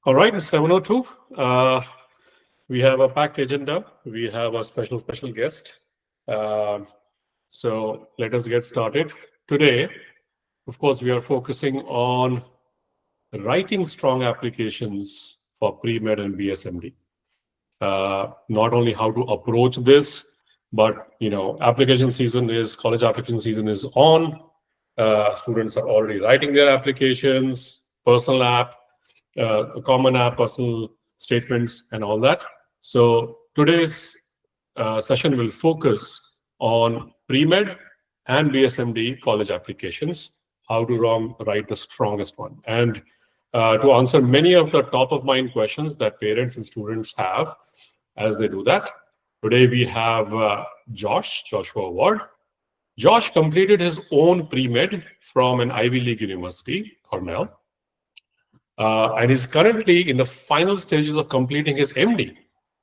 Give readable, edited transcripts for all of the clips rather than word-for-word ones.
All right, it's 7:02. We have a packed agenda. We have a special guest. So let us get started. Today, of course, we are focusing on writing strong applications for pre-med and BSMD. Not only how to approach this, but college application season is on. Students are already writing their applications, personal app, common app, personal statements, and all that. So today's session will focus on pre-med and BSMD college applications, how to write the strongest one. And to answer many of the top of mind questions that parents and students have as they do that, today we have Joshua Ward. Josh completed his own pre-med from an Ivy League university, Cornell, and is currently in the final stages of completing his MD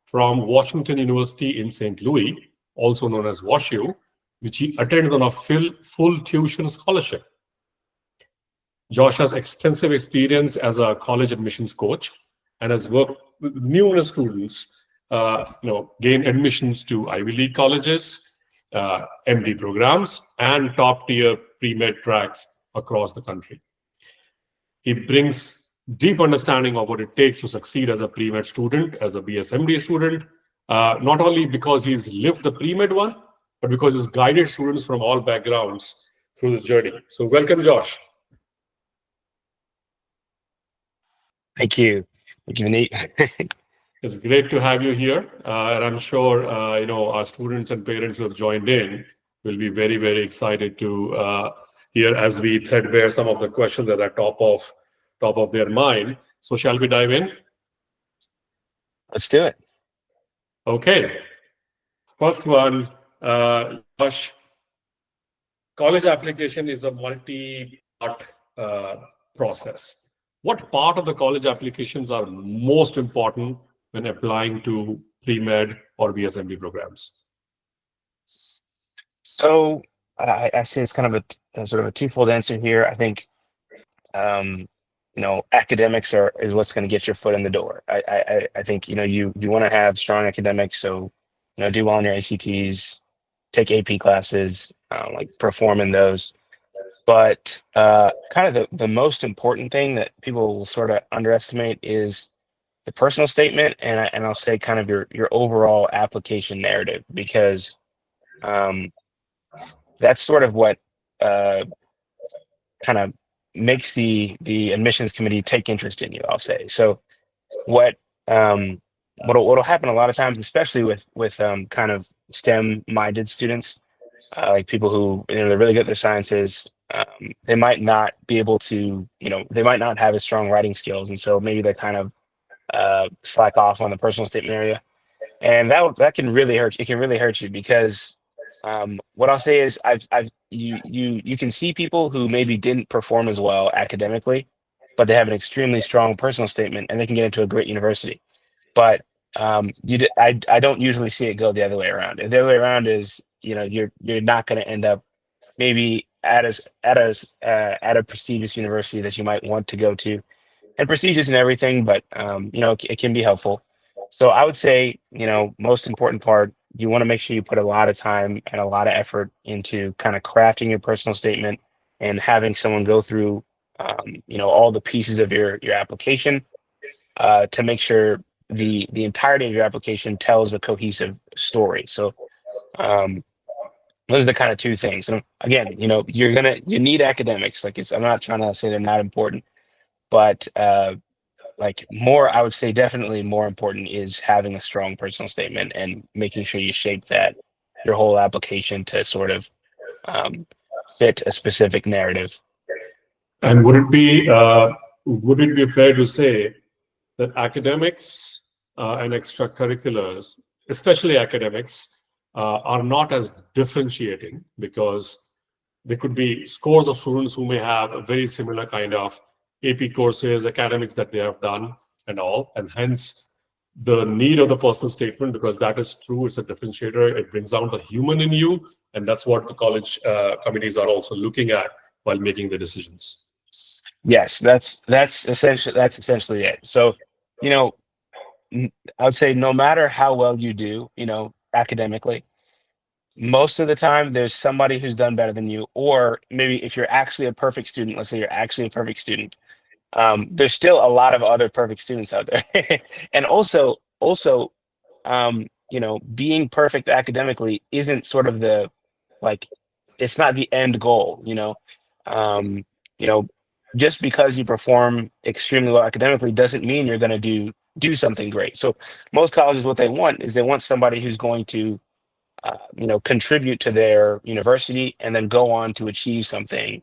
from Washington University in St. Louis, also known as WashU, which he attended on a full tuition scholarship. Josh has extensive experience as a college admissions coach and has worked with numerous students, gain admissions to Ivy League colleges, MD programs, and top-tier pre-med tracks across the country. He brings deep understanding of what it takes to succeed as a pre-med student, as a BSMD student, not only because he's lived the pre-med one, but because he's guided students from all backgrounds through this journey. So welcome, Josh. Thank you. Thank you, Vineet. It's great to have you here. And I'm sure, our students and parents who have joined in will be very, very excited to hear as we threadbare some of the questions that are top of their mind. So shall we dive in? Let's do it. Okay. First one, Josh, college application is a multi-part process. What part of the college applications are most important when applying to pre-med or BSMD programs? So I say it's kind of a sort of a twofold answer here. I think, academics is what's going to get your foot in the door. I think, you want to have strong academics. So, do well on your ACTs, take AP classes, perform in those. But kind of the most important thing that people will sort of underestimate is the personal statement, and I'll say kind of your overall application narrative, because that's sort of what kind of makes the admissions committee take interest in you, I'll say. So what'll happen a lot of times, especially with kind of STEM-minded students, like people who they're really good at their sciences, they might not be able to, they might not have as strong writing skills, and so maybe they kind of slack off on the personal statement area, and that can really hurt. It can really hurt you, because what I'll say is you can see people who maybe didn't perform as well academically, but they have an extremely strong personal statement and they can get into a great university. But I don't usually see it go the other way around. And the other way around is, you're not going to end up maybe at a prestigious university that you might want to go to, and prestigious and everything, but it can be helpful. So I would say, most important part, you want to make sure you put a lot of time and a lot of effort into kind of crafting your personal statement and having someone go through, all the pieces of your application to make sure the entirety of your application tells a cohesive story. So those are the kind of two things. And again, you need academics. I'm not trying to say they're not important, but I would say definitely more important is having a strong personal statement and making sure you shape your whole application to sort of fit a specific narrative. And would it be fair to say that academics and extracurriculars, especially academics, are not as differentiating, because there could be scores of students who may have a very similar kind of AP courses, academics that they have done and all, and hence the need of the personal statement, because that is true, it's a differentiator, it brings out the human in you, and that's what the college committees are also looking at while making the decisions. Yes, that's essentially it. So you know, I would say no matter how well you do, academically, most of the time there's somebody who's done better than you, or maybe if you're actually a perfect student, let's say you're actually a perfect student, there's still a lot of other perfect students out there. And also, being perfect academically isn't sort of the, like, it's not the end goal, um, you know, just because you perform extremely well academically doesn't mean you're going to do something great. So most colleges, what they want is they want somebody who's going to contribute to their university and then go on to achieve something,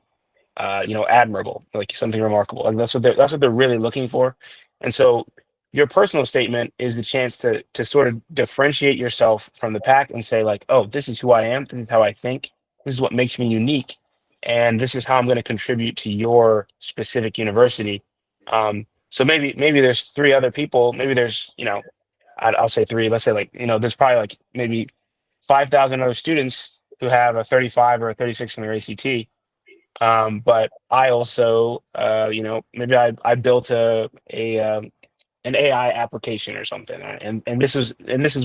admirable, like something remarkable. And that's what they're really looking for. And so your personal statement is the chance to sort of differentiate yourself from the pack and say, like, oh, this is who I am, this is how I think, this is what makes me unique, and this is how I'm going to contribute to your specific university. So maybe there's three other people, maybe there's, I'll say three, let's say, like, there's probably like maybe 5,000 other students who have a 35 or a 36 in their ACT. But I also, maybe I built an AI application or something, and this is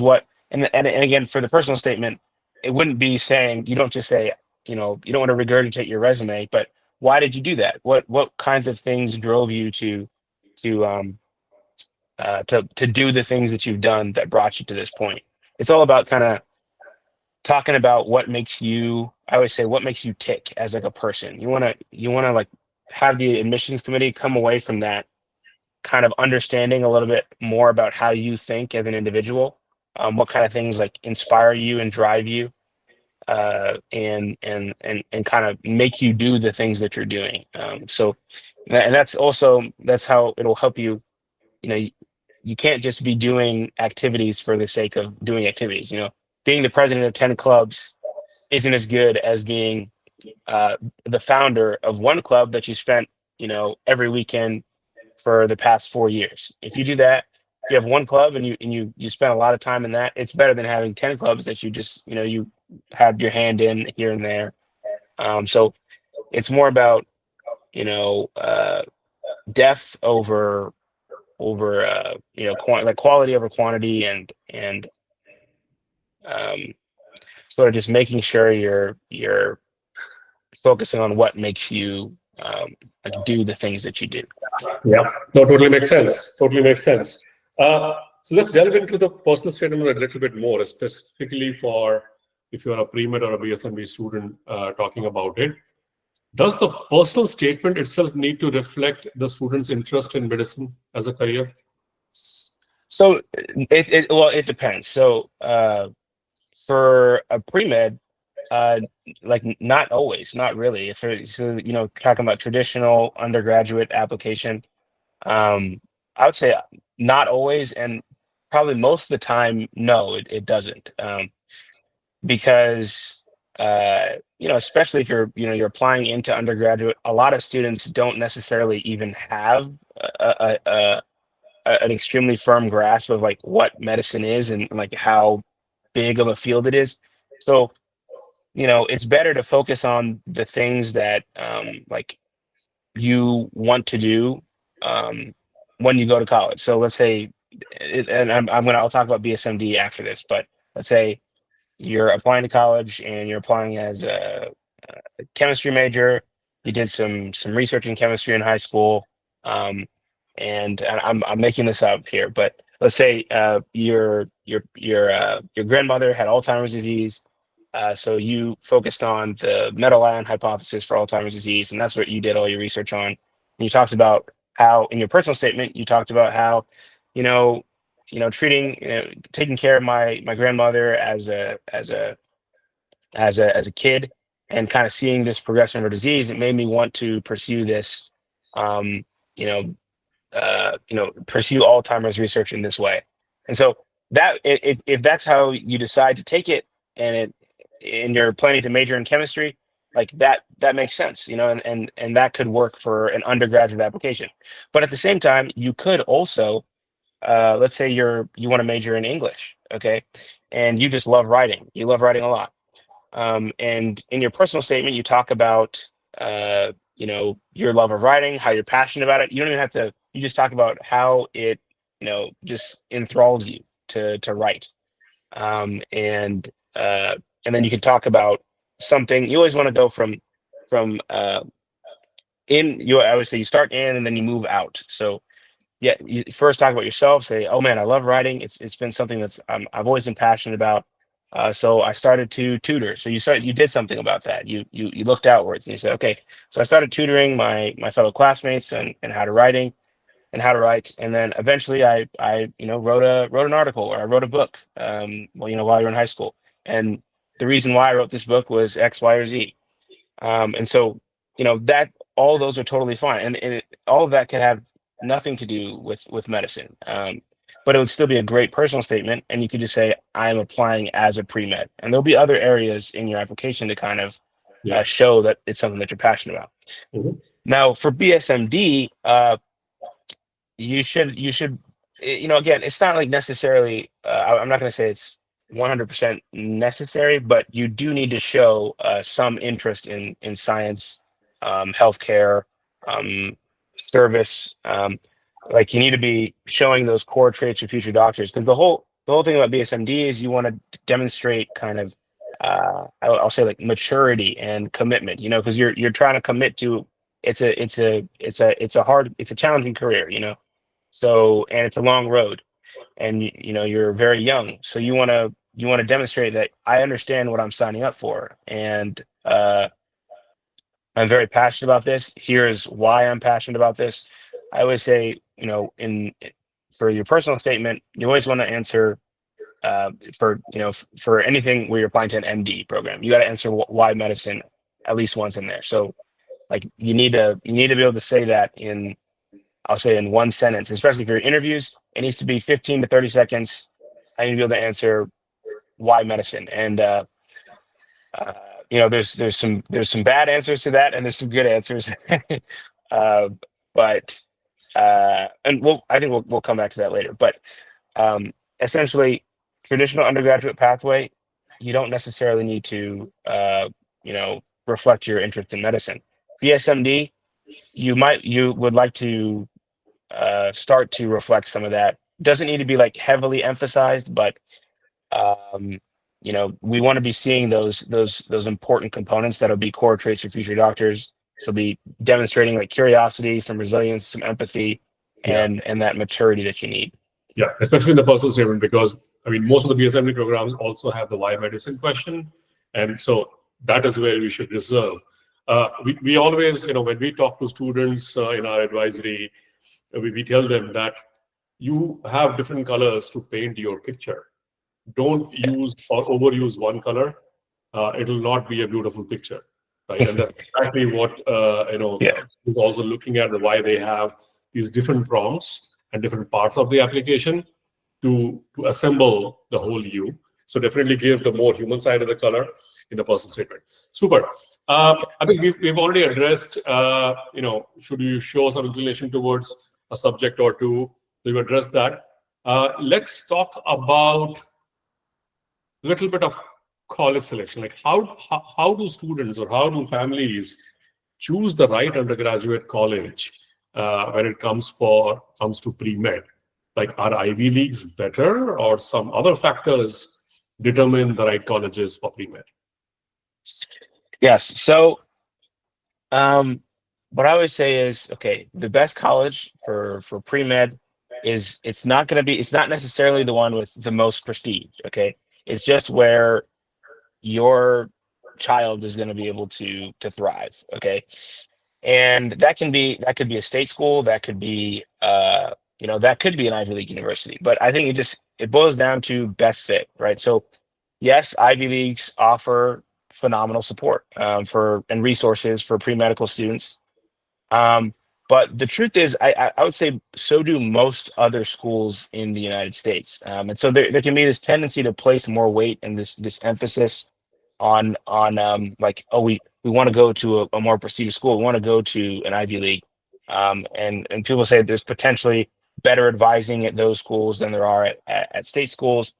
what, and again, for the personal statement, it wouldn't be saying, you don't just say, you don't want to regurgitate your resume, but why did you do that? What kinds of things drove you to to do the things that you've done that brought you to this point? It's all about kind of talking about what makes you, I always say, what makes you tick as like a person. You want to like have the admissions committee come away from that kind of understanding a little bit more about how you think as an individual, what kind of things like inspire you and drive you, and kind of make you do the things that you're doing. And that's how it'll help you. You can't just be doing activities for the sake of doing activities. Being the president of 10 clubs isn't as good as being the founder of one club that you spent, every weekend for the past 4 years. If you do that, if you have one club and you spend a lot of time in that, it's better than having 10 clubs that you just, you have your hand in here and there. So it's more about, depth over like quality over quantity, and um, sort of just making sure you're focusing on what makes you like do the things that you do. Yeah, no, totally makes sense. Totally makes sense. So let's delve into the personal statement a little bit more, specifically for if you're a pre-med or a BSMB student talking about it. Does the personal statement itself need to reflect the student's interest in medicine as a career? So it depends. So for a pre-med, like not always, not really. If it's, talking about traditional undergraduate application, I would say not always, and probably most of the time, no, it doesn't. Because especially if you're applying into undergraduate, a lot of students don't necessarily even have an extremely firm grasp of like what medicine is and like how big of a field it is. So it's better to focus on the things that like you want to do when you go to college. So let's say, and I'll talk about BSMD after this, but let's say you're applying to college and you're applying as a chemistry major. You did some research in chemistry in high school, and I'm making this up here, but let's say your grandmother had Alzheimer's disease. So you focused on the metal ion hypothesis for Alzheimer's disease, and that's what you did all your research on. And you talked about how, in your personal statement, you talked about how, you know, treating, taking care of my grandmother as a kid, and kind of seeing this progression of her disease. It made me want to pursue this, um, you know, pursue Alzheimer's research in this way. And so that if that's how you decide to take it, and you're planning to major in chemistry, like that makes sense, and that could work for an undergraduate application. But at the same time, you could also, let's say you want to major in English, okay, and you just love writing. You love writing a lot. And in your personal statement, you talk about your love of writing, how you're passionate about it. You don't even have to. You just talk about how it just enthralls you to write. And then you can talk about something. You always want to go from in. I would say you start in and then you move out. So yeah, you first talk about yourself. Say, "Oh man, I love writing. It's been something that's I've always been passionate about. So I started to tutor. So you did something about that. You looked outwards and you said, okay, so I started tutoring my fellow classmates and how to writing and how to write. And then eventually I wrote an article or I wrote a book. While you're in high school. And the reason why I wrote this book was X, Y, or Z. And so, that all those are totally fine. All of that can have nothing to do with medicine. But it would still be a great personal statement. And you could just say, I'm applying as a pre-med. And there'll be other areas in your application to kind of show that it's something that you're passionate about. Mhm. Now, for BSMD, you should, again, it's not like necessarily, I'm not going to say it's 100% necessary, but you do need to show some interest in science, healthcare, um, service. Like you need to be showing those core traits of future doctors, because the whole thing about BSMD is you want to demonstrate kind of, I'll say like maturity and commitment, because you're trying to commit to, it's a challenging career, so, and it's a long road, and you're very young, so you want to demonstrate that I understand what I'm signing up for, and I'm very passionate about this. Here's why I'm passionate about this. I always say, in for your personal statement, you always want to answer for anything where you're applying to an MD program. You got to answer why medicine at least once in there. So, like, you need to be able to say that I'll say in one sentence, especially for your interviews. It needs to be 15 to 30 seconds. I need to be able to answer why medicine. And uh, there's some bad answers to that, and there's some good answers. uh, but and I think we'll come back to that later. But essentially, traditional undergraduate pathway, you don't necessarily need to reflect your interest in medicine. BSMD, you would like to start to reflect some of that. Doesn't need to be like heavily emphasized, but um, we want to be seeing those important components that'll be core traits for future doctors. So be demonstrating like curiosity, some resilience, some empathy, Yeah. and that maturity that you need. Yeah, especially in the personal statement, because I mean, most of the BSMD programs also have the why medicine question. And so that is where we should reserve. We always, when we talk to students in our advisory, we tell them that you have different colors to paint your picture. Don't use or overuse one color. It'll not be a beautiful picture, right? And that's exactly what Yeah. is also looking at the why they have these different prompts and different parts of the application to assemble the whole you. So definitely give the more human side of the color in the person statement. Super. I think we've already addressed, should you show some inclination towards a subject or two? We've addressed that. Let's talk about a little bit of college selection. Like how do students or how do families choose the right undergraduate college when it comes to pre-med? Like, are Ivy Leagues better, or some other factors determine the right colleges for pre-med? Yes. So what I always say is, okay, the best college for pre-med it's not necessarily the one with the most prestige. Okay. It's just where your child is going to be able to thrive. Okay. And that could be a state school, that could be that could be an Ivy League university. But I think it boils down to best fit, right? So yes, Ivy Leagues offer phenomenal support and resources for pre-medical students. Um, but the truth is, I would say so do most other schools in the United States. And so there can be this tendency to place more weight and this emphasis on like, oh, we want to go to a more prestigious school. We want to go to an Ivy League. And people say there's potentially better advising at those schools than there are at state schools.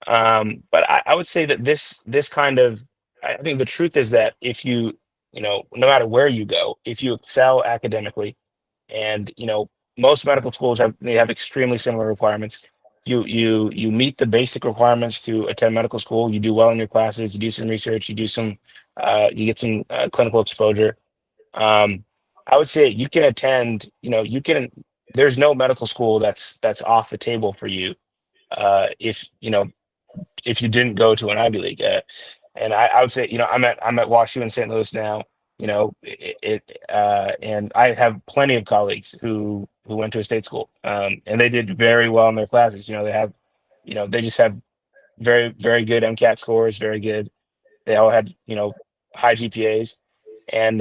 But I would say that this kind of, I think the truth is that if no matter where you go, if you excel academically and, most medical schools have extremely similar requirements. You meet the basic requirements to attend medical school. You do well in your classes. You do some research. You do some you get some clinical exposure. Um, I would say you can attend. You can. There's no medical school that's off the table for you if if you didn't go to an Ivy League. And I would say, I'm at WashU in St. Louis now. And I have plenty of colleagues who went to a state school, and they did very well in their classes. They just have very, very good MCAT scores, very good. They all had, high GPAs, and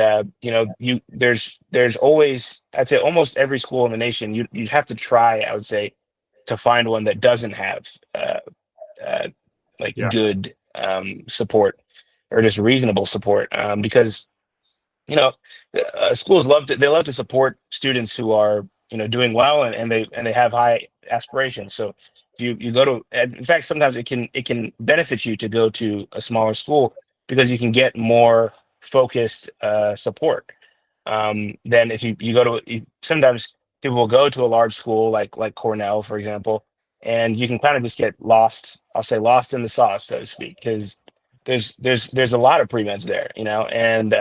there's always, I'd say, almost every school in the nation. You'd have to try, I would say, to find one that doesn't have uh, like Yeah. good support or just reasonable support, because schools love to support students who are doing well, and they have high aspirations. So if you go to, in fact, sometimes it can benefit you to go to a smaller school because you can get more focused support than if you go to sometimes people will go to a large school like Cornell, for example, and you can kind of just get lost. I'll say lost in the sauce, so to speak, because there's a lot of pre-meds there, and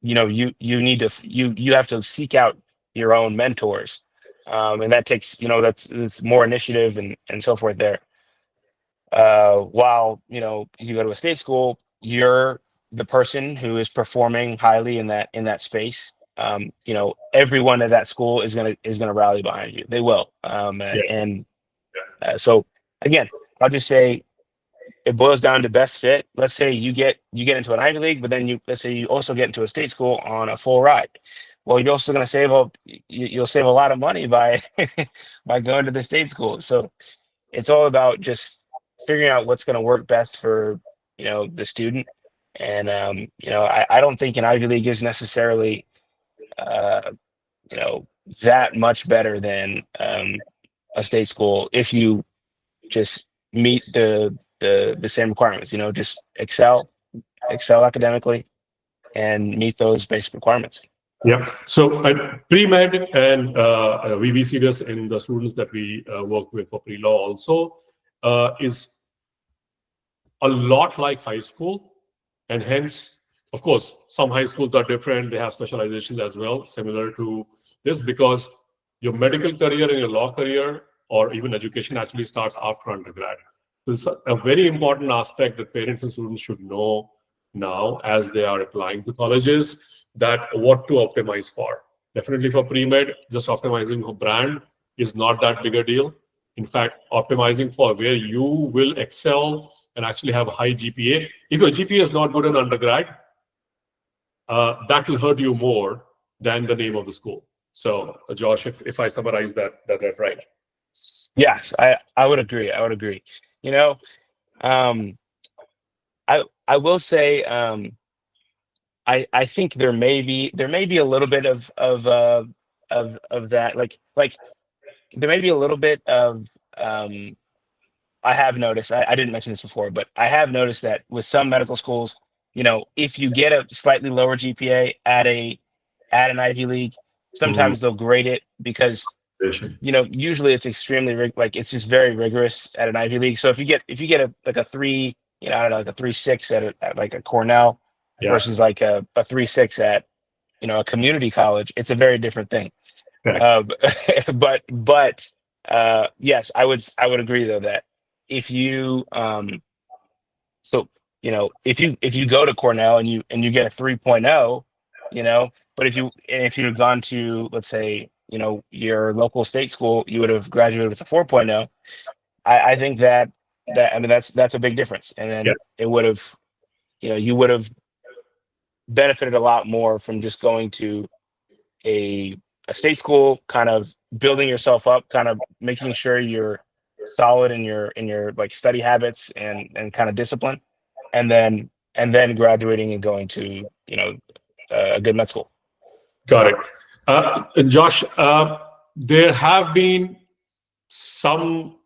you need to you have to seek out your own mentors, and that takes that's more initiative and so forth there. While you go to a state school, you're the person who is performing highly in that space. Everyone at that school is gonna rally behind you. They will, Yeah. and so again, I'll just say it boils down to best fit. Let's say you get into an Ivy League, but then let's say you also get into a state school on a full ride. Well, you're also going to you'll save a lot of money by by going to the state school. So it's all about just figuring out what's going to work best for the student. And I don't think an Ivy League is necessarily uh, that much better than a state school if you just meet the same requirements. Just excel academically and meet those basic requirements. Yeah. So at pre-med, and we see this in the students that we work with for pre-law also, is a lot like high school. And hence, of course, some high schools are different. They have specializations as well, similar to this, because your medical career and your law career or even education actually starts after undergrad. This is a very important aspect that parents and students should know now as they are applying to colleges, that what to optimize for. Definitely for pre-med, just optimizing for brand is not that big a deal. In fact, optimizing for where you will excel and actually have a high GPA. If your GPA is not good in undergrad, that will hurt you more than the name of the school. So, Josh, if I summarize that right. Yes, I would agree. I would agree. I will say, I think there may be a little bit of that, like there may be a little bit of I have noticed, I didn't mention this before, but I have noticed that with some medical schools, if you get a slightly lower GPA at an Ivy League, sometimes they'll grade it because usually it's extremely it's just very rigorous at an Ivy League. So if you get a 3, I don't know, like a 3.6 at like a Cornell versus like a 3.6 at a community college, it's a very different thing. But yes, I would agree though that if you if you go to Cornell and you get a 3.0, but if you'd gone to, let's say, your local state school, you would have graduated with a 4.0. I think that I mean that's a big difference, and then it would have you would have benefited a lot more from just going to a state school, kind of building yourself up, kind of making sure you're solid in your like study habits and kind of discipline, and then graduating and going to a good med school. Got it. And Josh, there have been some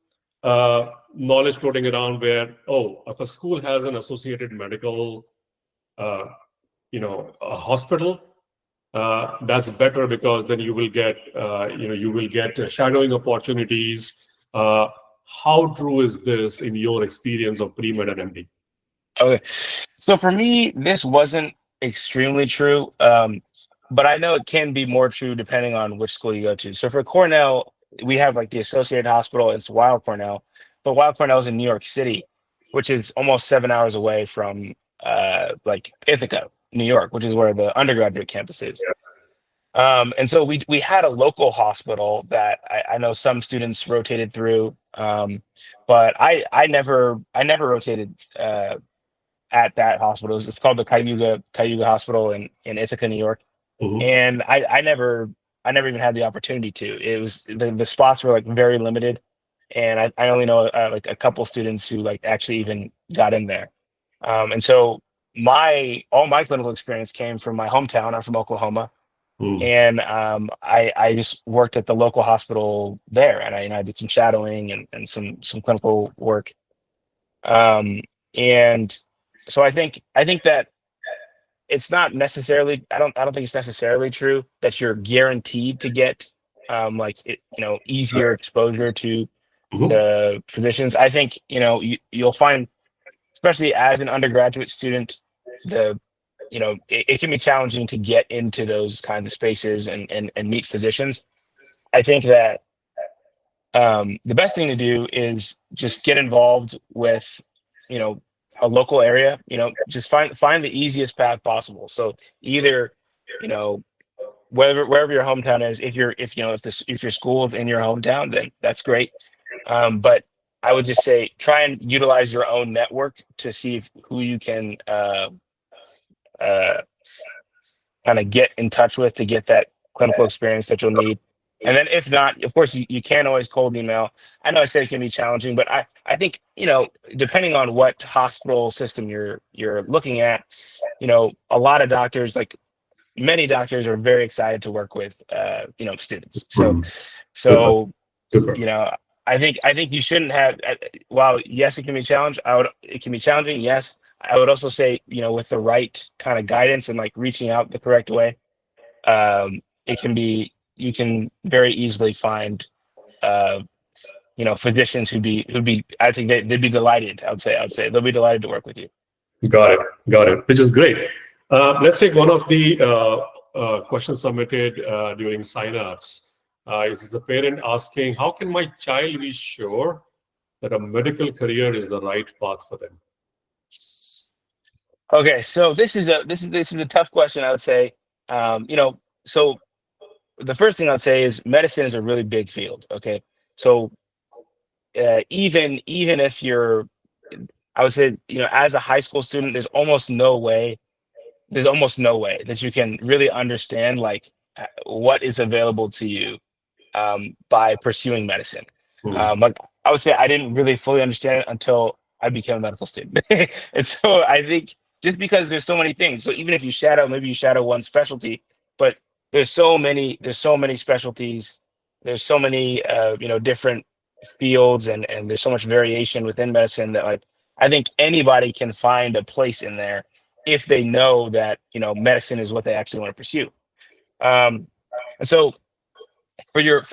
knowledge floating around where, if a school has an associated medical, a hospital, that's better because then you will get shadowing opportunities. How true is this in your experience of pre-med and MD? Okay. So for me, this wasn't extremely true, but I know it can be more true depending on which school you go to. So for Cornell, we have like the Associated Hospital. It's Weill Cornell, but Weill Cornell is in New York City, which is almost 7 hours away from like Ithaca, New York, which is where the undergraduate campus is. And so we had a local hospital that I know some students rotated through, but I never rotated at that hospital. It's called the Cayuga Hospital in Ithaca, New York. Mhm. And I never even had the opportunity to. It was the spots were like very limited, and I only know like a couple students who like actually even got in there. And so all my clinical experience came from my hometown. I'm from Oklahoma, Mm. and I just worked at the local hospital there, and I did some shadowing and some clinical work. Um, and so I think that it's not necessarily I don't think it's necessarily true that you're guaranteed to get easier exposure Mhm. to physicians. I think you'll find, especially as an undergraduate student, the it can be challenging to get into those kinds of spaces and meet physicians. I think that the best thing to do is just get involved with, you know, a local area. Just find the easiest path possible. So either, you know, wherever your hometown is, if your school is in your hometown, then that's great. But I would just say try and utilize your own network to see who you can uh, kind of get in touch with to get that clinical experience that you'll need. And then if not, of course, you can always cold email. I know I said it can be challenging, but I think, depending on what hospital system you're looking at, a lot of doctors, like many doctors, are very excited to work with students. So Mm. Super. so Super. you know I think you shouldn't have, while yes, it can be challenge I would it can be challenging, yes. I would also say, with the right kind of guidance and like reaching out the correct way, it can be you can very easily find uh physicians who'd be I think they'd be delighted. I would say they'll be delighted to work with you. Got it. Got it. Which is great. Let's take one of the questions submitted during signups. This is a parent asking, how can my child be sure that a medical career is the right path for them? Okay, so this is a tough question, I would say. So the first thing I'd say is medicine is a really big field. Okay, so even if you're, I would say, as a high school student, there's almost no way that you can really understand like what is available to you by pursuing medicine. Mm. Like I would say, I didn't really fully understand it until I became a medical student, and so I think just because there's so many things, so even if maybe you shadow one specialty, but there's so many specialties, there's so many different fields, and there's so much variation within medicine that like I think anybody can find a place in there if they know that medicine is what they actually want to pursue. Um, and so for your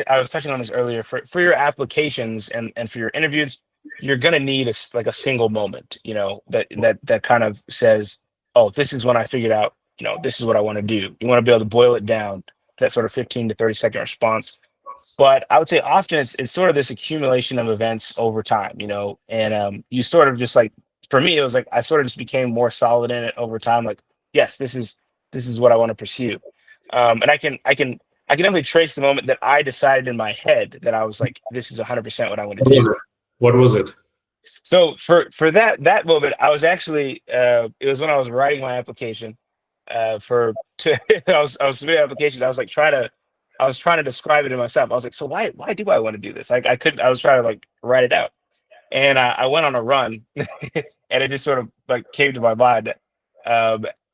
I was touching on this earlier, for your applications and for your interviews, you're gonna need like a single moment, that kind of says, oh, this is when I figured out, this is what I want to do. You want to be able to boil it down to that sort of 15 to 30-second response. But I would say often it's sort of this accumulation of events over time, and you sort of just like, for me, it was like I sort of just became more solid in it over time. Like, yes, this is what I want to pursue. And I can definitely trace the moment that I decided in my head that I was like, this is 100% what I want to What was do. it? What was it? So for that moment, I was actually it was when I was writing my application for to I was submitting an application. I was trying to describe it to myself. I was like, so why do I want to do this? Like I was trying to like write it out, and I went on a run, and it just sort of like came to my mind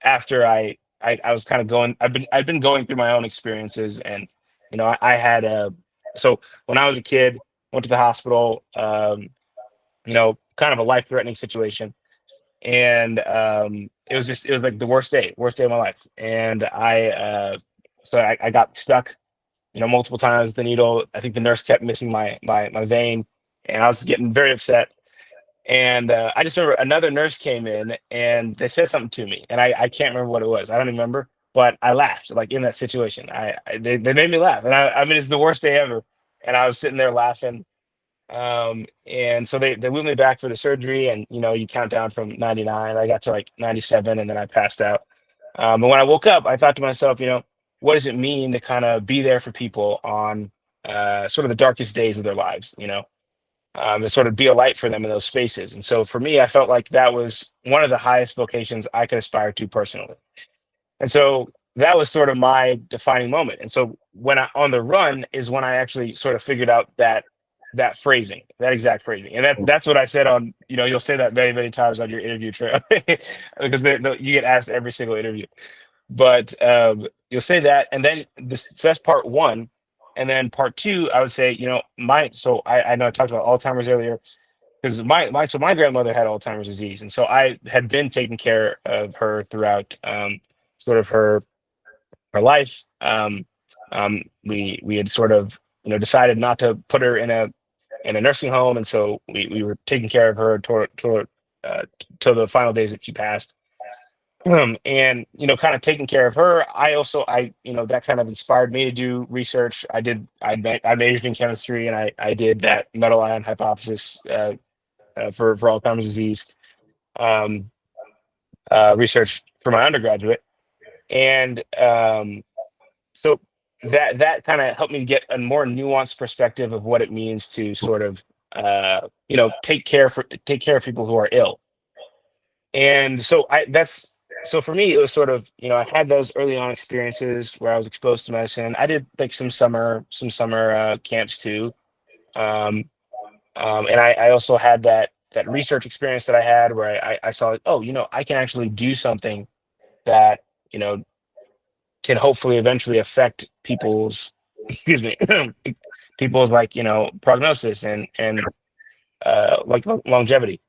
after I was kind of going. I've been going through my own experiences, and I had so when I was a kid, went to the hospital. Kind of a life threatening situation. and it was like the worst day of my life. And I got stuck, multiple times. The needle, I think the nurse kept missing my vein, and I was getting very upset. And I just remember another nurse came in and they said something to me, and I can't remember what it was. I don't even remember, but I laughed like in that situation. They made me laugh, and I mean it's the worst day ever, and I was sitting there laughing. And so they wheeled me back for the surgery, and you count down from 99. I got to like 97, and then I passed out. And when I woke up, I thought to myself, what does it mean to kind of be there for people on sort of the darkest days of their lives, to sort of be a light for them in those spaces. And so for me, I felt like that was one of the highest vocations I could aspire to personally. And so that was sort of my defining moment. And so when I on the run is when I actually sort of figured out that phrasing, that exact phrasing. And that's what I said on, you'll say that many, many times on your interview trail because you get asked every single interview. But you'll say that, and then so that's part one. And then part two, I would say, so I know I talked about Alzheimer's earlier, because my grandmother had Alzheimer's disease, and so I had been taking care of her throughout sort of her life. We had sort of decided not to put her in a nursing home, and so we were taking care of her till the final days that she passed. And kind of taking care of her, I that kind of inspired me to do research. I majored in chemistry, and I did that metal ion hypothesis for Alzheimer's disease research for my undergraduate. And so that kind of helped me get a more nuanced perspective of what it means to sort of take care of people who are ill. And so for me, it was sort of, I had those early on experiences where I was exposed to medicine. I did like some summer camps too. And I also had that research experience that I had where I saw like, oh, I can actually do something that, can hopefully eventually affect people's, excuse me, people's like, prognosis and like longevity.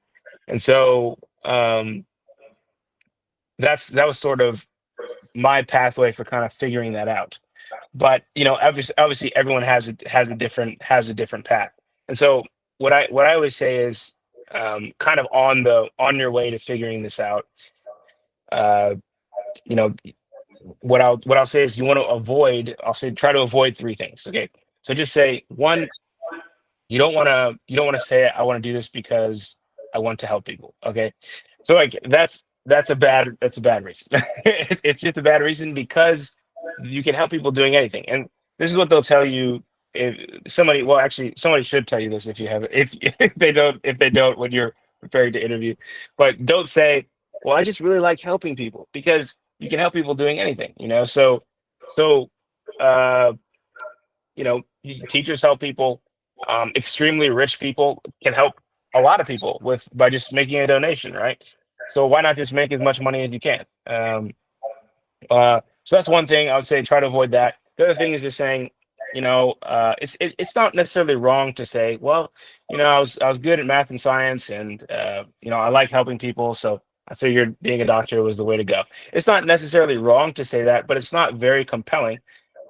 And so that was sort of my pathway for kind of figuring that out. But obviously everyone has a different path. And so what I always say is kind of on your way to figuring this out, uh, you know, what I'll say is I'll say try to avoid three things. Okay. So just say one, you don't want to say I want to do this because I want to help people. Okay. So like that's a bad reason. It's just a bad reason because you can help people doing anything. And this is what they'll tell you if somebody, well, actually somebody should tell you this if you have it, if they don't when you're preparing to interview. But don't say, well, I just really like helping people, because you can help people doing anything, so uh teachers help people. Extremely rich people can help a lot of people by just making a donation, right? So why not just make as much money as you can? So that's one thing I would say. Try to avoid that. The other thing is just saying, it's not necessarily wrong to say, well, I was good at math and science, and I like helping people, so I figured being a doctor was the way to go. It's not necessarily wrong to say that, but it's not very compelling.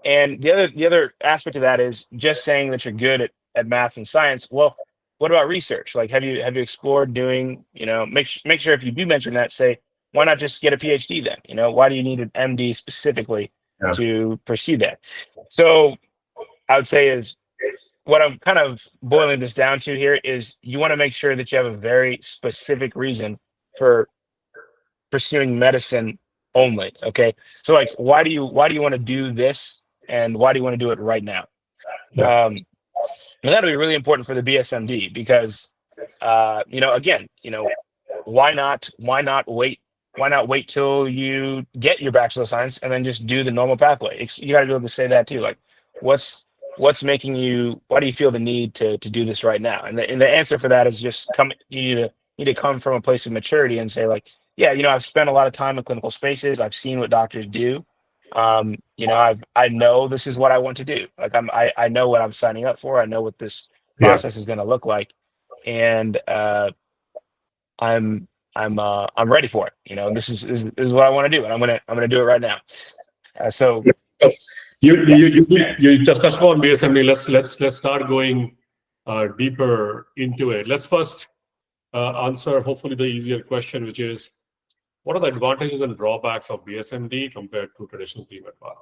And the other aspect of that is just saying that you're good at math and science. Well, what about research? Like, have you explored doing, make sure if you do mention that, say, why not just get a PhD then? Why do you need an MD specifically Yeah. to pursue that? So I would say is what I'm kind of boiling this down to here is you want to make sure that you have a very specific reason for pursuing medicine only. Okay. So like, why do you want to do this, and why do you want to do it right now? Yeah. And that'll be really important for the BSMD because, again, why not wait till you get your Bachelor of Science and then just do the normal pathway? You got to be able to say that too. Like, what's making you? Why do you feel the need to do this right now? And the answer for that is just you need to come from a place of maturity and say like, yeah, I've spent a lot of time in clinical spaces. I've seen what doctors do. I know this is what I want to do. Like I know what I'm signing up for. I know what this Yeah. process is going to look like, and I'm I'm ready for it. This is what I want to do, and I'm gonna do it right now. So yes. You touched on BSMD. Let's start going deeper into it. Let's first answer hopefully the easier question, which is what are the advantages and drawbacks of BSMD compared to traditional pre-med path?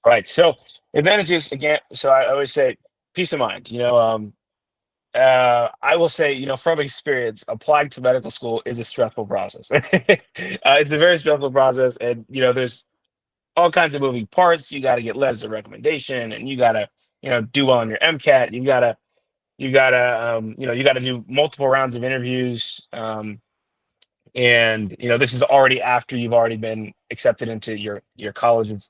Right. So advantages again. So I always say peace of mind. I will say, from experience, applying to medical school is a stressful process. It's a very stressful process, and there's all kinds of moving parts. You got to get letters of recommendation, and you got to, do well on your MCAT. You got to do multiple rounds of interviews. And this is already after you've already been accepted into your college of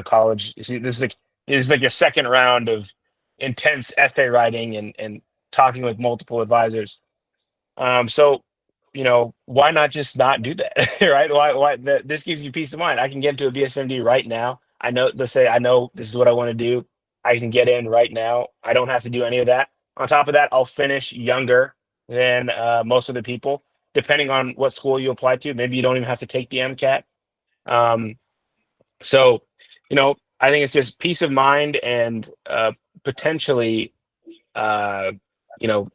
college. You see, this is like your second round of intense essay writing and talking with multiple advisors. So why not just not do that? Right? This gives you peace of mind. I can get into a BSMD right now. Let's say I know this is what I want to do. I can get in right now. I don't have to do any of that. On top of that, I'll finish younger than most of the people, depending on what school you apply to. Maybe you don't even have to take the MCAT. So, I think it's just peace of mind and potentially, you know,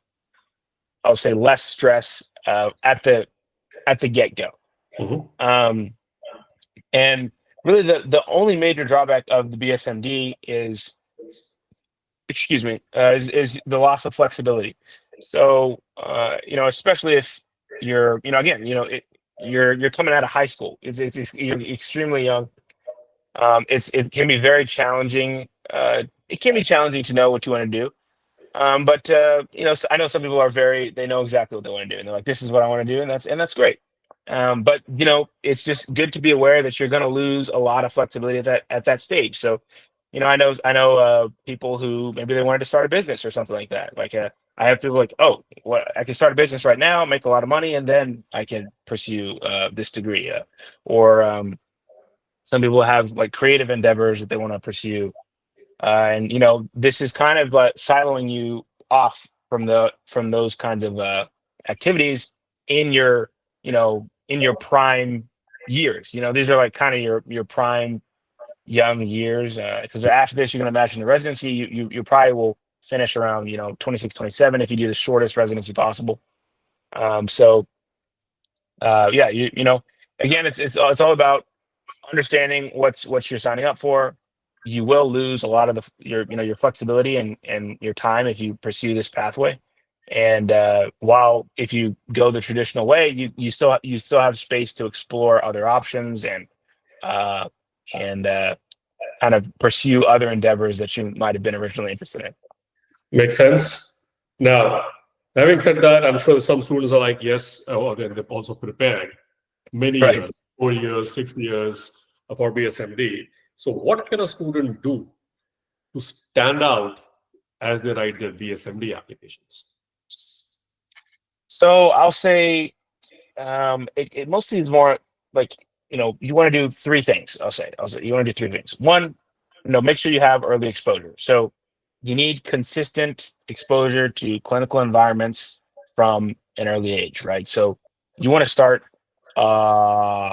I'll say less stress at the get go. Mhm. And really, the only major drawback of the BSMD is, excuse me, is the loss of flexibility. So, especially if you're, again, you're coming out of high school. You're extremely young. It can be very challenging. It can be challenging to know what you want to do. But I know some people they know exactly what they want to do, and they're like, "This is what I want to do," and that's great. But it's just good to be aware that you're going to lose a lot of flexibility at that stage. So, I know people who maybe they wanted to start a business or something like that. Like I have people like, "Oh, what I can start a business right now, make a lot of money, and then I can pursue this degree." Or some people have like creative endeavors that they want to pursue. And this is kind of siloing you off from those kinds of activities in your prime years. These are like kind of your prime young years, because after this you're going to imagine the residency. You probably will finish around 26, 27 if you do the shortest residency possible. So yeah, again, it's all about understanding what you're signing up for. You will lose a lot of your flexibility and your time if you pursue this pathway. And while if you go the traditional way, you still have space to explore other options uh, and kind of pursue other endeavors that you might have been originally interested in. Makes sense. Now, having said that, I'm sure some students are like, yes, they've also prepared many Right. years, 4 years, 6 years for BSMD. So, what can a student do to stand out as they write their BSMD applications? So I'll say it mostly is more like you want to do three things. I'll say you want to do three things. One, make sure you have early exposure. So you need consistent exposure to clinical environments from an early age, right? So you want to start, uh,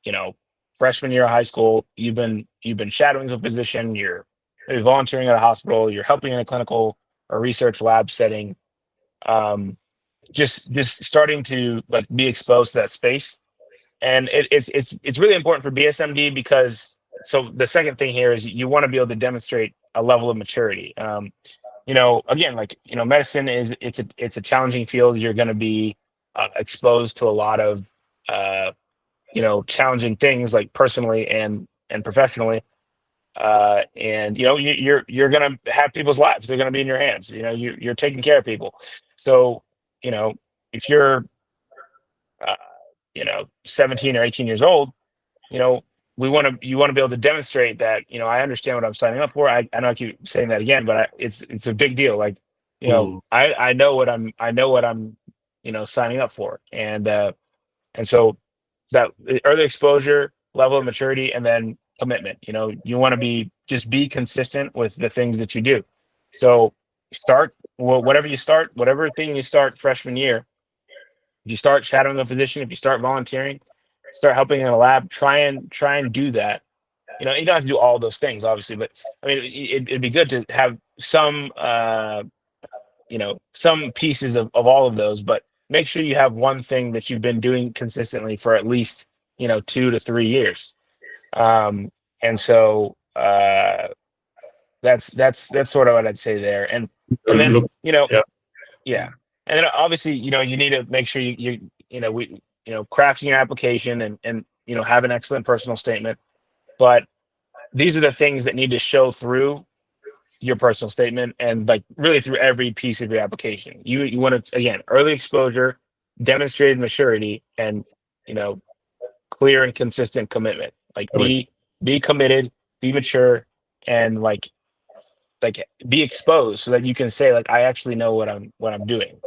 you know, freshman year of high school. You've been shadowing a physician. You're maybe volunteering at a hospital. You're helping in a clinical or research lab setting. Um, just starting to like be exposed to that space. And it's really important for BSMD because so the second thing here is you want to be able to demonstrate a level of maturity. Again, like medicine it's a challenging field. You're going to be exposed to a lot of challenging things, like personally and professionally. And you're going to have people's lives. They're going to be in your hands. You're taking care of people. So if you're uh, 17 or 18 years old, you know, you want to be able to demonstrate that, I understand what I'm signing up for. I know I keep saying that again, but it's a big deal. Like, Hmm. I know what I'm signing up for. And so that early exposure, level of maturity, and then commitment, you want to be consistent with the things that you do. So whatever thing you start freshman year, If you start shadowing a physician, if you start volunteering, start helping in a lab, try and do that. You know, you don't have to do all those things, obviously, but I mean, it'd be good to have some, some pieces of all of those, but make sure you have one thing that you've been doing consistently for at least, 2 to 3 years. And so that's sort of what I'd say there. And then, Look, yeah, yeah. And then obviously, you need to make sure crafting your application and have an excellent personal statement. But these are the things that need to show through your personal statement and like really through every piece of your application. You want to, again, early exposure, demonstrated maturity, and clear and consistent commitment. Like I mean, be committed, be mature, and like be exposed so that you can say like I actually know what I'm doing.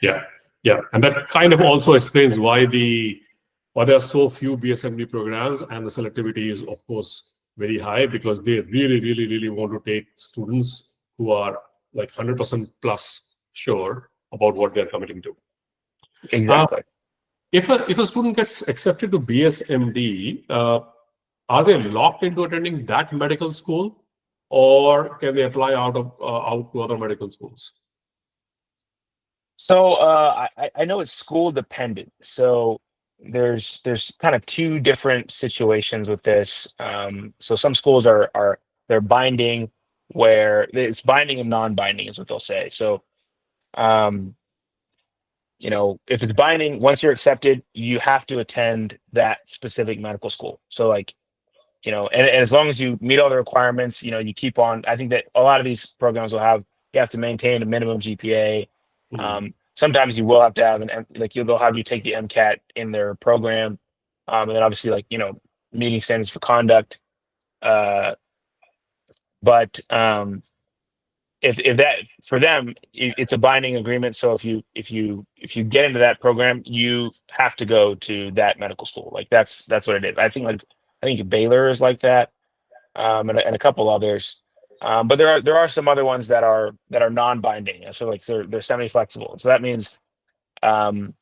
yeah, yeah, and that kind of also explains why there are so few BSMD programs, and the selectivity is of course very high, because they really, really, really want to take students who are like 100% plus sure about what they're committing to. Exactly. If a student gets accepted to BSMD, are they locked into attending that medical school, or can they apply out to other medical schools? So I know it's school dependent. So there's kind of two different situations with this. So some schools they're binding, where it's binding and non-binding is what they'll say. So if it's binding, once you're accepted, you have to attend that specific medical school. So like, and as long as you meet all the requirements, you keep on. I think that a lot of these programs you have to maintain a minimum GPA. Sometimes you will have to have they'll have you take the MCAT in their program, and then obviously meeting standards for conduct. But if that for them, it's a binding agreement. So if you get into that program, you have to go to that medical school. Like that's what it is. I think Baylor is like that, and a couple others. But there are some other ones that are non-binding. So like they're semi-flexible. So that means they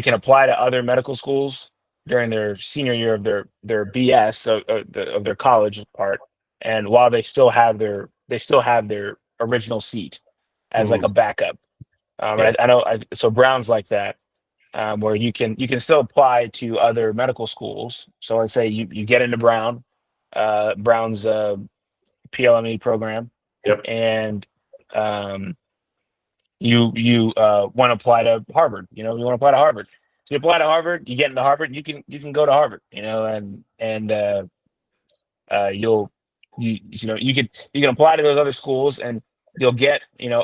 can apply to other medical schools during their senior year of their BS of their college part, and while they still have their original seat as like a backup. Yeah. I know. So Brown's like that, where you can still apply to other medical schools. So let's say you get into Brown's PLME program, Yep. and you want to apply to Harvard. You want to apply to Harvard. So you apply to Harvard, you get into Harvard, you can go to Harvard. And you can apply to those other schools, and you'll get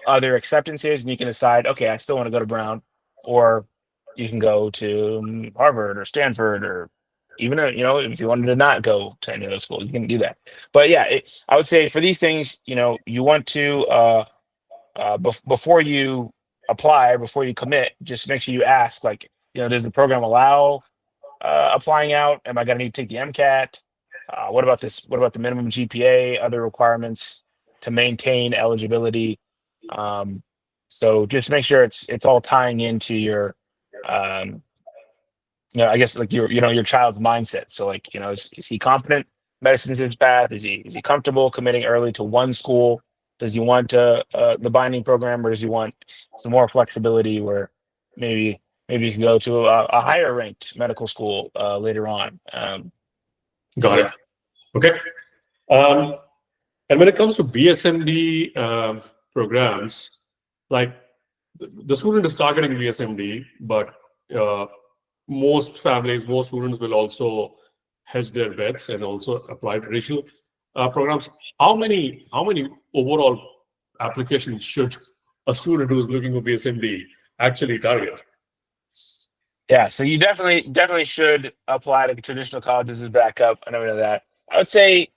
other acceptances, and you can decide, okay, I still want to go to Brown, or you can go to Harvard or Stanford, or even if you wanted to not go to any of those schools, you can do that. But yeah, I would say for these things, you want to before you apply, before you commit, just make sure you ask, like, does the program allow applying out? Am I going to need to take the MCAT? What about this? What about the minimum GPA? Other requirements to maintain eligibility? So just make sure it's all tying into your, I guess like your child's mindset. So like, is he confident medicine's his path? Is he comfortable committing early to one school? Does he want the binding program, or does he want some more flexibility where maybe you can go to a higher ranked medical school later on? Got it. Okay. And when it comes to BSMD programs, like the student is targeting BSMD, but most students will also hedge their bets and also apply traditional programs. How many overall applications should a student who is looking for BSMD actually target? Yeah, so you definitely should apply to traditional colleges as backup. I know that. I would say,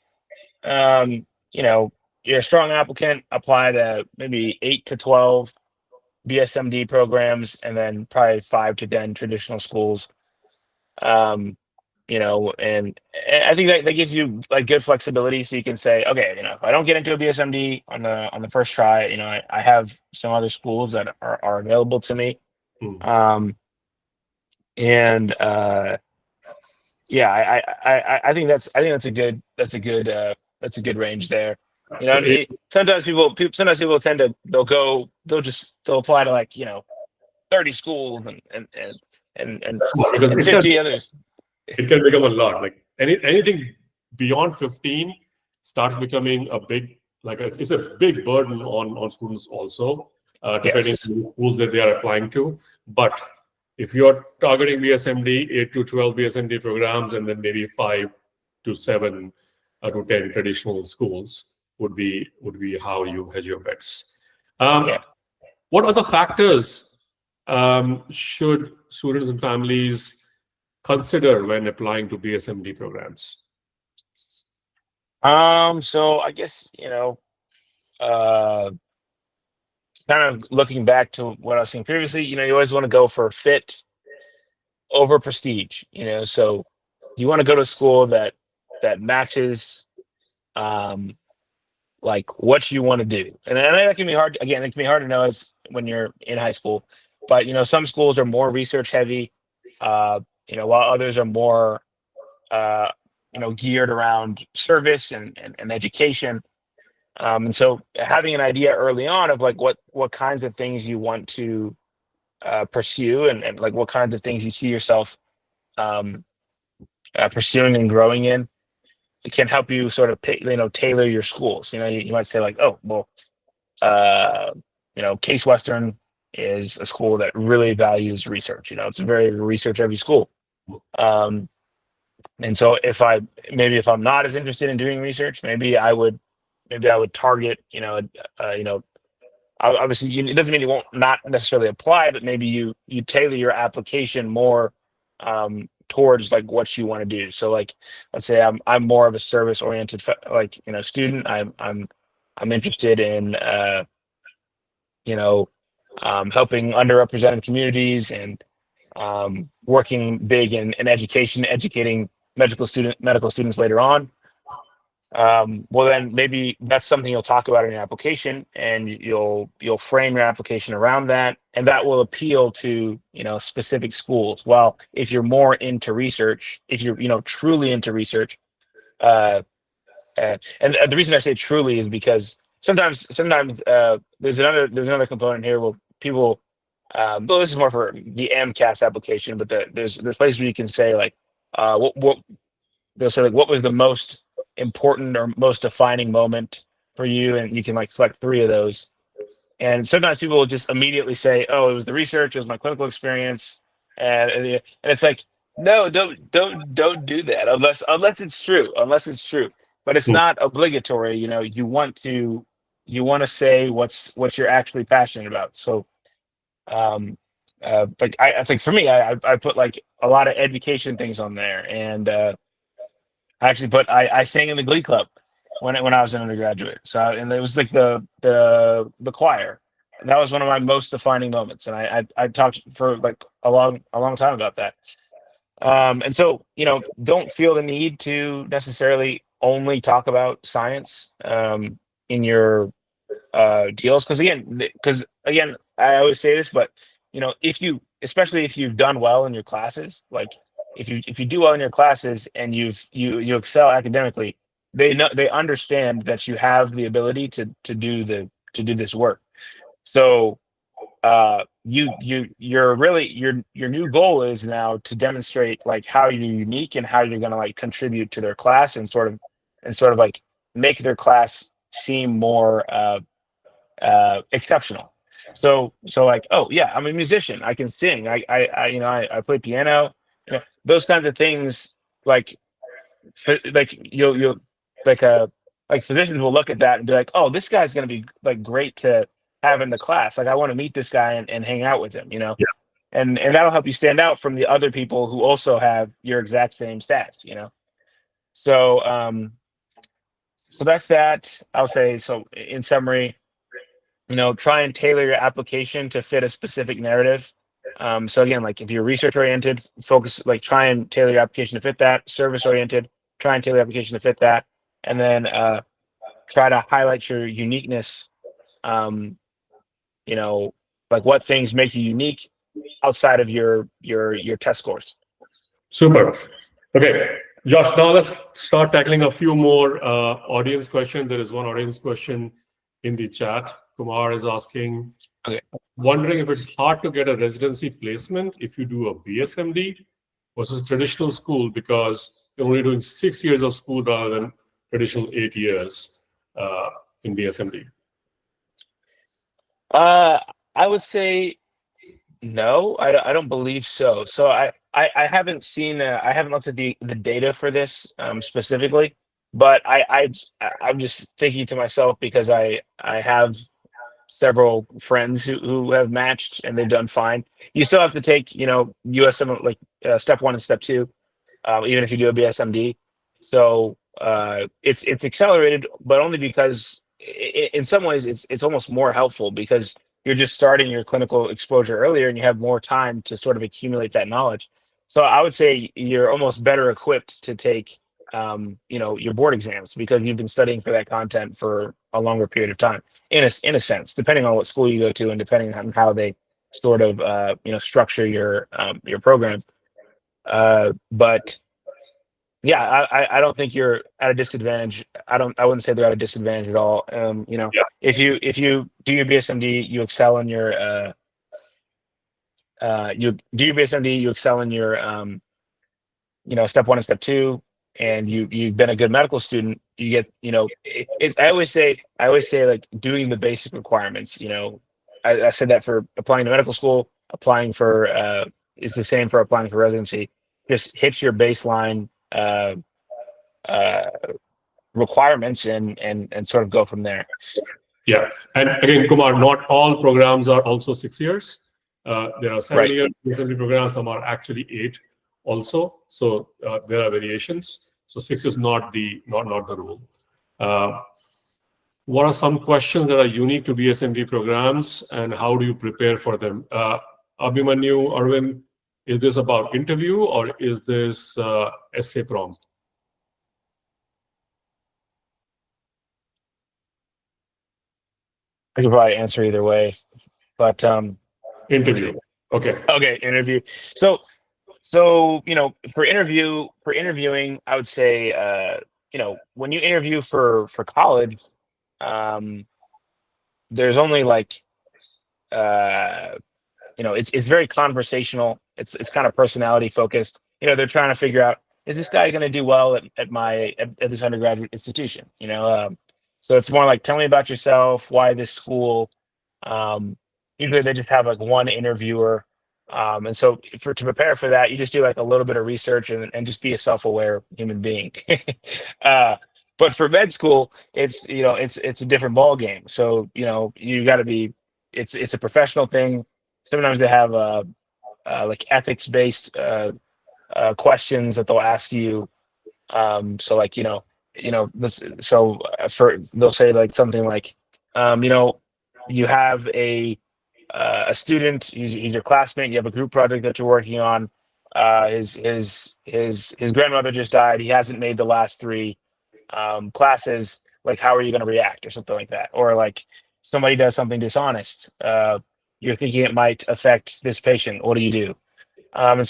you're a strong applicant, apply to maybe 8 to 12 BSMD programs, and then probably 5 to 10 traditional schools. And I think that gives you like good flexibility, so you can say, okay, if I don't get into a BSMD on the first try, I have some other schools that are available to me. Mm. And yeah, I think that's a good range there. You know, So and sometimes people tend to they'll apply to like 30 schools because and 50 others. it can become a lot. Like anything beyond 15 starts becoming a big, like it's a big burden on students also, depending Yes. on the schools that they are applying to. But if you're targeting BSMD, 8 to 12 BSMD programs, and then maybe 5 to 7 to 10 traditional schools would be how you hedge your bets. Um, Yeah. what other factors should students and families consider when applying to BSMD programs? So I guess, uh, kind of looking back to what I was saying previously, you always want to go for fit over prestige, so you want to go to a school that matches, um, like what you want to do. And that can be hard. Again, it can be hard to know as when you're in high school, but some schools are more research heavy, uh, while others are more, uh, geared around service and education. And so having an idea early on of like what kinds of things you want to pursue and like what kinds of things you see yourself um, pursuing and growing in, it can help you sort of tailor your schools. You might say like, oh well, uh, Case Western is a school that really values research. It's a very research heavy school. Um, and so if I'm not as interested in doing research, maybe I would target, obviously it doesn't mean you won't not necessarily apply, but maybe you tailor your application more towards like what you want to do. So like, let's say I'm more of a service oriented student. I'm interested in you know helping underrepresented communities and working big in education, educating medical students later on. Well, then maybe that's something you'll talk about in your application, and you'll frame your application around that, and that will appeal to specific schools. Well, if you're more into research, if you're truly into research, uh, and the reason I say truly is because sometimes there's another component here where people, well, this is more for the MCAS application, but there's places where you can say like, what they'll say like what was the most important or most defining moment for you, and you can like select three of those. And sometimes people will just immediately say, oh, it was the research, it was my clinical experience, and it's like, no, don't do that unless it's true, but it's Mm. not obligatory. You want to say what you're actually passionate about. So um like I think for me, I put like a lot of education things on there, and I actually I sang in the Glee Club when I was an undergraduate. So and it was like the choir. And that was one of my most defining moments, and I talked for like a long time about that. And so don't feel the need to necessarily only talk about science in your deals, because again I always say this, but if you especially if you've done well in your classes, like if you do well in your classes and you excel academically, they understand that you have the ability to do this work. So your new goal is now to demonstrate like how you're unique and how you're going to like contribute to their class, and sort of like make their class seem more exceptional. So like, oh yeah, I'm a musician. I can sing. I play piano. Those kinds of things. Like like you'll like physicians will look at that and be like, oh, this guy's gonna be like great to have in the class. Like I want to meet this guy and hang out with him. Yeah. And that'll help you stand out from the other people who also have your exact same stats. So so that's that. I'll say so. In summary, try and tailor your application to fit a specific narrative. So again, like if you're research oriented, focus like try and tailor your application to fit that. Service oriented, try and tailor your application to fit that, and then try to highlight your uniqueness. Um, you know, like what things make you unique, outside of your test scores. Super. Okay, Josh, now let's start tackling a few more audience questions. There is one audience question in the chat. Kumar is asking, Okay. wondering if it's hard to get a residency placement if you do a BSMD versus traditional school, because you're only doing 6 years of school rather than traditional 8 years in BSMD. I would say no, I don't believe so. So I haven't seen, I haven't looked at the data for this specifically, but I'm just thinking to myself because I have several friends who have matched and they've done fine. You still have to take, USM, like step 1 and step 2, even if you do a BSMD. So it's accelerated, but only because in some ways it's almost more helpful because you're just starting your clinical exposure earlier and you have more time to sort of accumulate that knowledge. So I would say you're almost better equipped to take your board exams because you've been studying for that content for a longer period of time in a sense, depending on what school you go to and depending on how they sort of structure your program. But yeah, I don't think you're at a disadvantage. I wouldn't say they're at a disadvantage at all. Yeah. If you do your BSMD, you excel in your you do your BSMD, you excel in your step 1 and step 2, and you've been a good medical student, you get, it's I always say like doing the basic requirements. I said that for applying to medical school, applying for it's the same for applying for residency. Just hit your baseline requirements and sort of go from there. Yeah, and again, Kumar, not all programs are also 6 years. There are 7-year BSMD programs. Some are actually 8 also. So there are variations. So 6 is not the rule. What are some questions that are unique to BSMD programs, and how do you prepare for them? Abhimanyu, Arvind, is this about interview or is this essay prompt? I could probably answer either way, but Interview. Okay, interview. So for interviewing, I would say when you interview for college, there's only like it's very conversational. It's kind of personality focused. They're trying to figure out, is this guy going to do well at this undergraduate institution? So it's more like, tell me about yourself, why this school. Usually they just have like one interviewer. And so to prepare for that, you just do like a little bit of research and just be a self-aware human being. But for med school, it's a different ball game. So you got to be. It's a professional thing. Sometimes they have like ethics-based questions that they'll ask you. So like they'll say like something like you have a student, he's your classmate, you have a group project that you're working on. His grandmother just died. He hasn't made the last 3 classes. Like, how are you going to react, or something like that? Or like somebody does something dishonest. You're thinking it might affect this patient. What do you do? And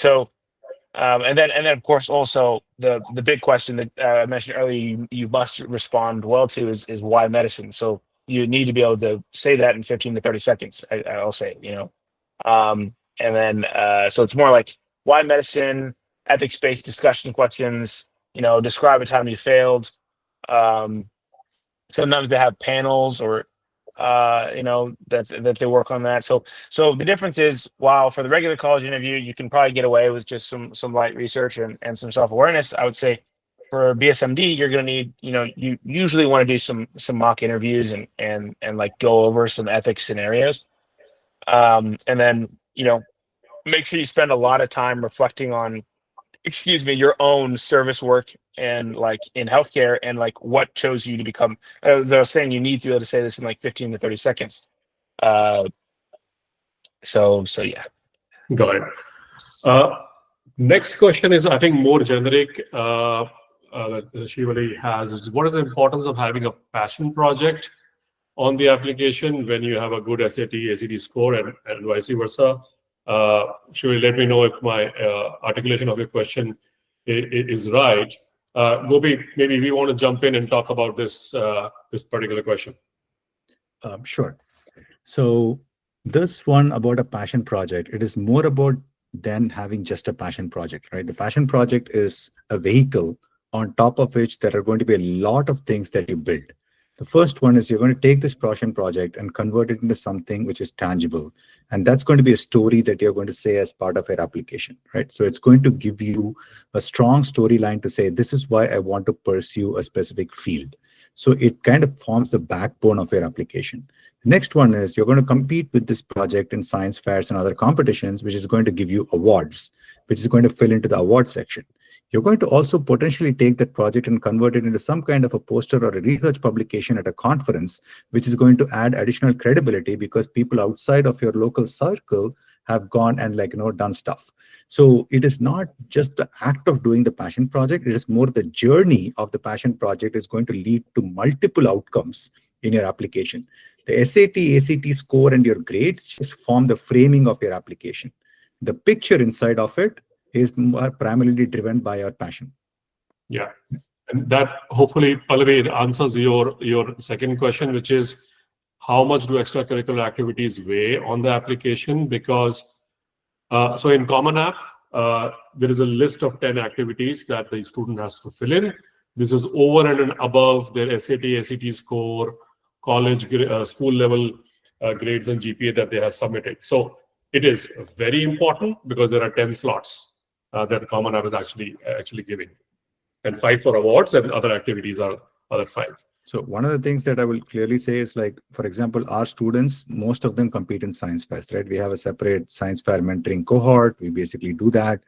then of course also the big question that I mentioned earlier, you must respond well to is why medicine. So you need to be able to say that in 15 to 30 seconds. I'll say, and then so it's more like why medicine, ethics-based discussion questions. Describe a time you failed. Sometimes they have panels or that they work on that. So the difference is, while for the regular college interview you can probably get away with just some light research and some self-awareness, I would say for BSMD you're going to need, you usually want to do some mock interviews and like go over some ethics scenarios, and then make sure you spend a lot of time reflecting on your own service work and like in healthcare and like what chose you to become. They're saying you need to be able to say this in like 15 to 30 seconds. So yeah. Got it. Next question is, I think, more generic. That Shivali has is, what is the importance of having a passion project on the application when you have a good SAT, ACT score, and vice versa? Shuri, let me know if my articulation of your question is right. Gopi, maybe we want to jump in and talk about this particular question. Sure. So this one about a passion project, it is more about than having just a passion project, right? The passion project is a vehicle on top of which there are going to be a lot of things that you build. The first one is you're going to take this passion project and convert it into something which is tangible. And that's going to be a story that you're going to say as part of your application, right? So it's going to give you a strong storyline to say, this is why I want to pursue a specific field. So it kind of forms the backbone of your application. The next one is you're going to compete with this project in science fairs and other competitions, which is going to give you awards, which is going to fill into the award section. You're going to also potentially take that project and convert it into some kind of a poster or a research publication at a conference, which is going to add additional credibility because people outside of your local circle have gone and done stuff. So it is not just the act of doing the passion project, it is more the journey of the passion project is going to lead to multiple outcomes in your application. The SAT, ACT score and your grades just form the framing of your application. The picture inside of it is primarily driven by your passion. Yeah, and that hopefully, Pallavi, answers your second question, which is how much do extracurricular activities weigh on the application? Because so in Common App, there is a list of 10 activities that the student has to fill in. This is over and above their SAT, ACT score, college, school level grades and GPA that they have submitted. So it is very important because there are 10 slots that Common App is actually giving, and 5 for awards, and other activities are other 5. So one of the things that I will clearly say is, for example, our students, most of them compete in science fairs, right? We have a separate science fair mentoring cohort. We basically do that.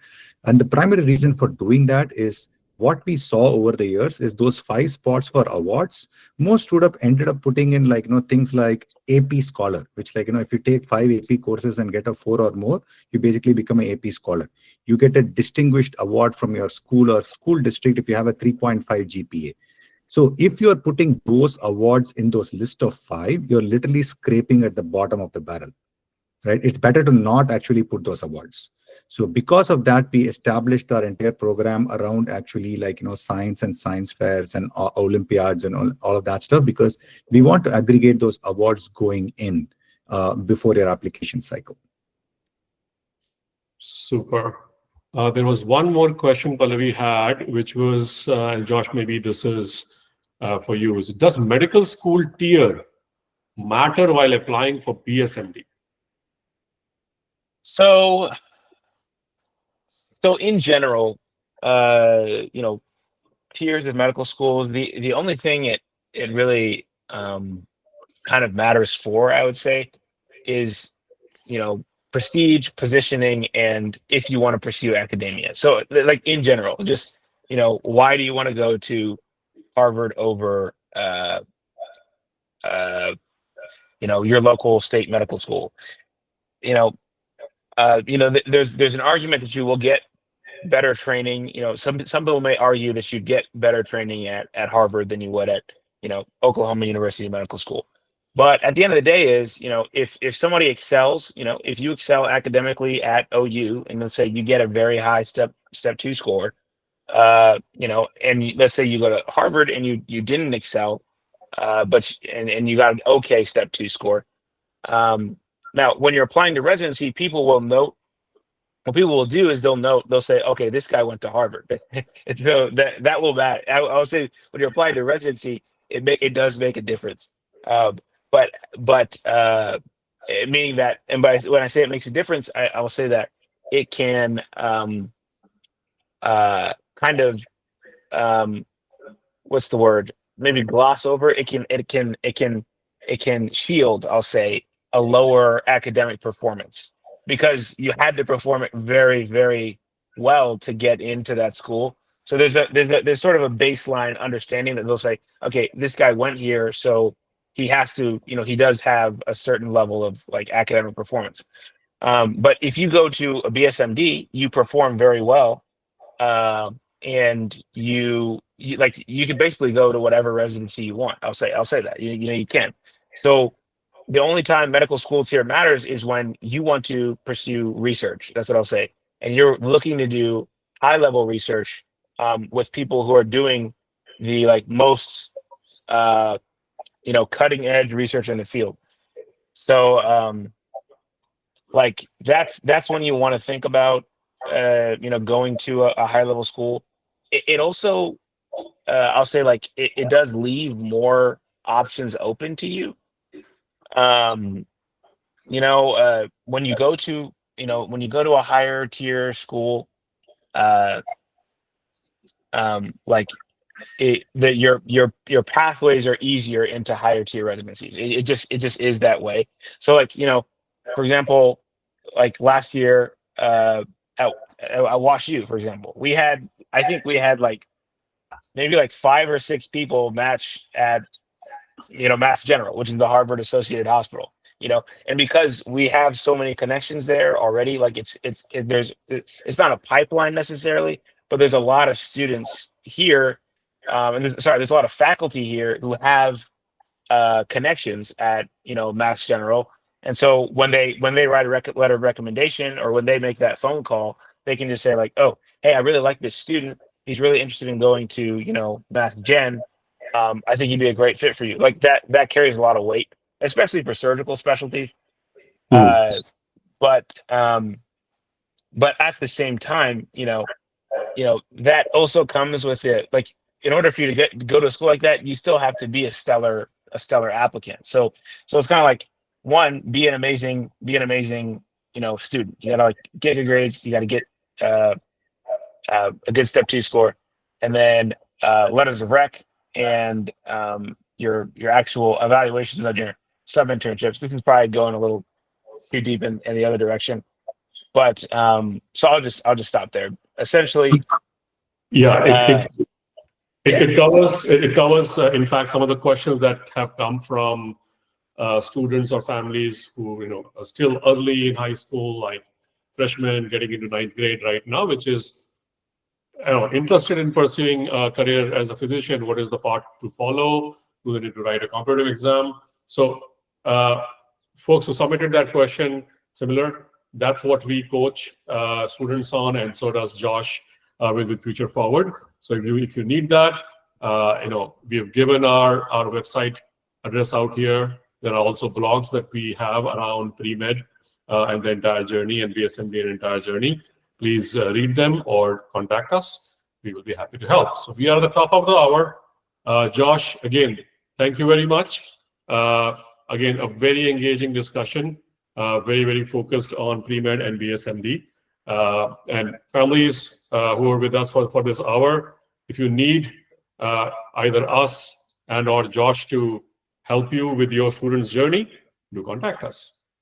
And the primary reason for doing that is what we saw over the years is those 5 spots for awards, most students ended up putting in things like AP Scholar, which if you take 5 AP courses and get a 4 or more, you basically become an AP Scholar. You get a distinguished award from your school or school district if you have a 3.5 GPA. So if you're putting those awards in those list of 5, you're literally scraping at the bottom of the barrel, right? It's better to not actually put those awards. So because of that, we established our entire program around actually science and science fairs and Olympiads and all of that stuff, because we want to aggregate those awards going in before your application cycle. Super. There was one more question Pallavi had, which was, and Josh, maybe this is for you. Does medical school tier matter while applying for BSMD? So in general, tiers of medical schools, the only thing it really kind of matters for, I would say, is prestige, positioning, and if you want to pursue academia. So in general, just why do you want to go to Harvard over your local state medical school? There's an argument that you will get better training. Some people may argue that you'd get better training at Harvard than you would at Oklahoma University Medical School. But at the end of the day is, if somebody excels, if you excel academically at OU, and let's say you get a very high step 2 score, and let's say you go to Harvard and you didn't excel, but you got an okay step 2 score. Now, when you're applying to residency, people will note. What people will do is they'll say, okay, this guy went to Harvard. So that will matter. I'll say when you're applying to residency, it does make a difference. But meaning that, and when I say it makes a difference, I will say that it can what's the word? Maybe gloss over. It can shield, I'll say, a lower academic performance, because you had to perform it very, very well to get into that school. So there's sort of a baseline understanding that they'll say, okay, this guy went here, so he has to, he does have a certain level of academic performance. But if you go to a BSMD, you perform very well, and you can basically go to whatever residency you want. I'll say that you can. So the only time medical school tier matters is when you want to pursue research. That's what I'll say. And you're looking to do high level research with people who are doing the like most cutting edge research in the field. So like that's when you want to think about going to a high level school. It also I'll say like it does leave more options open to you. When you go to a higher tier school, your pathways are easier into higher tier residencies. It just is that way. So like, for example, like last year at Wash U, for example, I think we had like maybe like 5 or 6 people match at Mass General, which is the Harvard Associated Hospital. And because we have so many connections there already, like it's not a pipeline necessarily, but there's a lot of students here, and there's a lot of faculty here who have connections at Mass General, and so when they write a letter of recommendation or when they make that phone call, they can just say like, oh, hey, I really like this student. He's really interested in going to Mass Gen. I think he'd be a great fit for you. Like that carries a lot of weight, especially for surgical specialties. But at the same time, that also comes with it. Like in order for you to go to a school like that, you still have to be a stellar applicant. So it's kind of like, one, be an amazing student. You gotta like get good grades. You gotta get a good Step 2 score, and then letters of rec and your actual evaluations on your sub internships. This is probably going a little too deep in the other direction, but so I'll just stop there. Essentially, it covers in fact some of the questions that have come from students or families who are still early in high school, like freshmen getting into 9th grade right now, which is interested in pursuing a career as a physician. What is the path to follow? Do they need to write a competitive exam? So folks who submitted that question, similar, that's what we coach students on, and so does Josh with Future Forward. So if you need that, we have given our website address out here. There are also blogs that we have around pre-med and the entire journey, and BSMD and entire journey. Please read them or contact us. We will be happy to help. So we are at the top of the hour. Josh, again, thank you very much. Again, a very engaging discussion, very, very focused on pre-med and BSMD. And families who are with us for this hour, if you need either us and or Josh to help you with your student's journey, do contact us.